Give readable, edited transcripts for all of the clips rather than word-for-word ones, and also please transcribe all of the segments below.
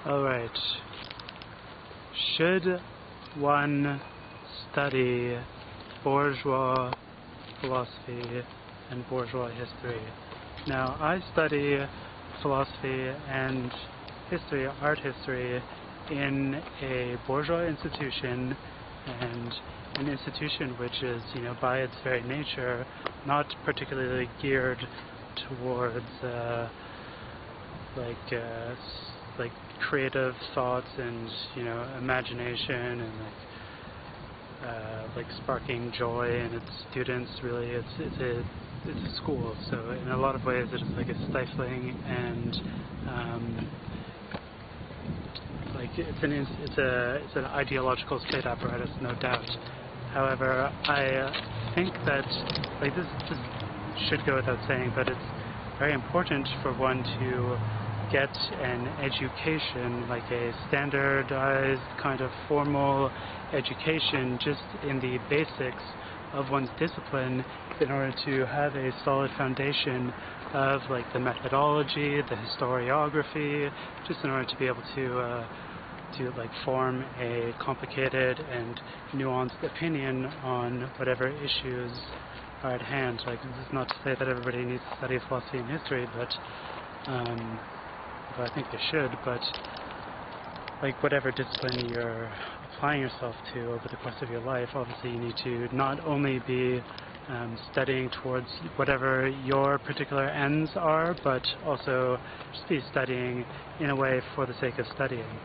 Alright. Should one study bourgeois philosophy and bourgeois history? Now, I study philosophy and history, art history, in a bourgeois institution, and an institution which is, by its very nature, not particularly geared towards like creative thoughts and imagination and like sparking joy in its students. Really, it's a school, so in a lot of ways it is like a stifling and it's an ideological state apparatus, no doubt. However, I think that this should go without saying, but it's very important for one to get an education, like a standardized kind of formal education, just in the basics of one's discipline, in order to have a solid foundation of the methodology, the historiography, just in order to be able to form a complicated and nuanced opinion on whatever issues are at hand. This is not to say that everybody needs to study philosophy and history, but I think they should. But whatever discipline you're applying yourself to over the course of your life, obviously you need to not only be studying towards whatever your particular ends are, but also just be studying in a way for the sake of studying.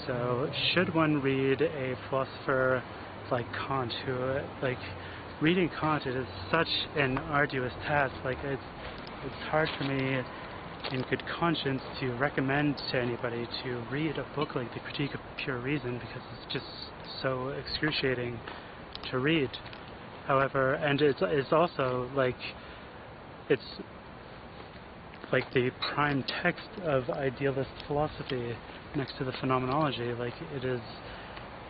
So should one read a philosopher like Kant, who, reading Kant, it is such an arduous task. It's hard for me in good conscience to recommend to anybody to read a book like The Critique of Pure Reason, because it's just so excruciating to read. However, and it's also it's the prime text of idealist philosophy next to the phenomenology. It is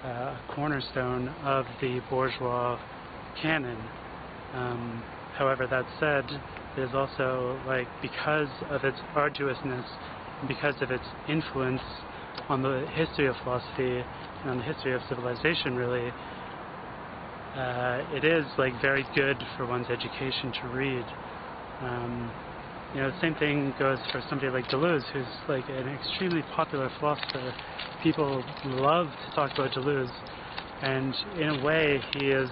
a cornerstone of the bourgeois canon. However, that said, it is also, because of its arduousness, and because of its influence on the history of philosophy and on the history of civilization, really, it is very good for one's education to read. The same thing goes for somebody like Deleuze, who's an extremely popular philosopher. People love to talk about Deleuze, and in a way he is,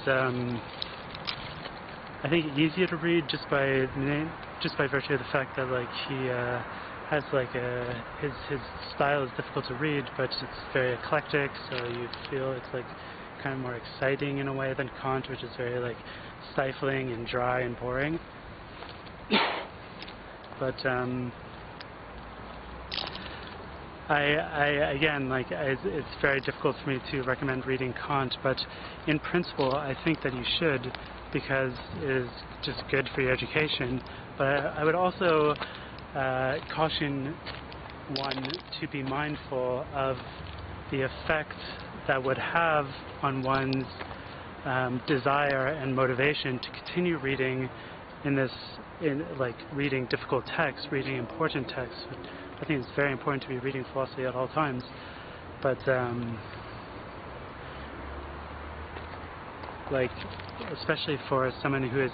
I think, easier to read just by virtue of the fact that he has his style is difficult to read, but it's very eclectic, so you feel it's kind of more exciting in a way than Kant, which is very stifling and dry and boring. But it's very difficult for me to recommend reading Kant, but in principle I think that you should, because it is just good for your education. But I would also caution one to be mindful of the effect that would have on one's desire and motivation to continue reading reading difficult texts, reading important texts. I think it's very important to be reading philosophy at all times, but especially for someone who is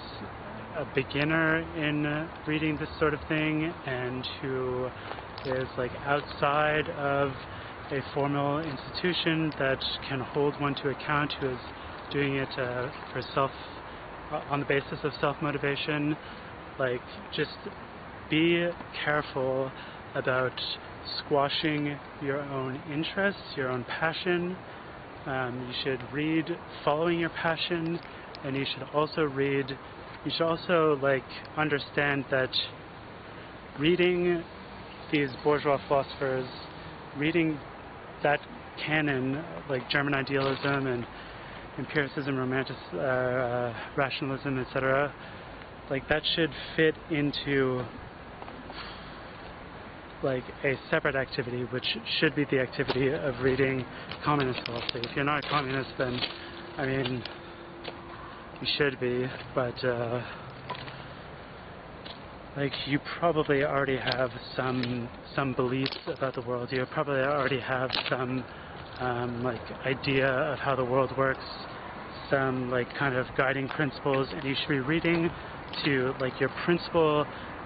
a beginner in reading this sort of thing, and who is outside of a formal institution that can hold one to account, who is doing it for on the basis of self-motivation. Just be careful about squashing your own interests, your own passion. You should read following your passion, and you should also understand that reading these bourgeois philosophers, reading that canon, German idealism and empiricism, rationalism, etc., that should fit into a separate activity, which should be the activity of reading communist philosophy. If you're not a communist, then, you should be, but like you probably already have some beliefs about the world. You probably already have some like idea of how the world works, some like kind of guiding principles, and you should be reading to like your principal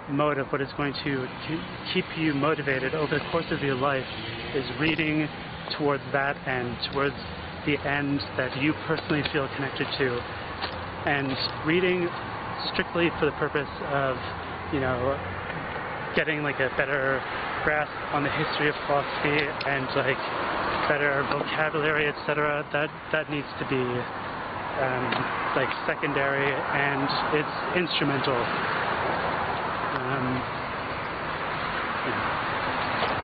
motive, what is going to keep you motivated over the course of your life is reading towards that end, towards the end that you personally feel connected to, and reading strictly for the purpose of, you know, getting like a better grasp on the history of philosophy and like better vocabulary, etc. That needs to be like secondary, and it's instrumental. Yeah.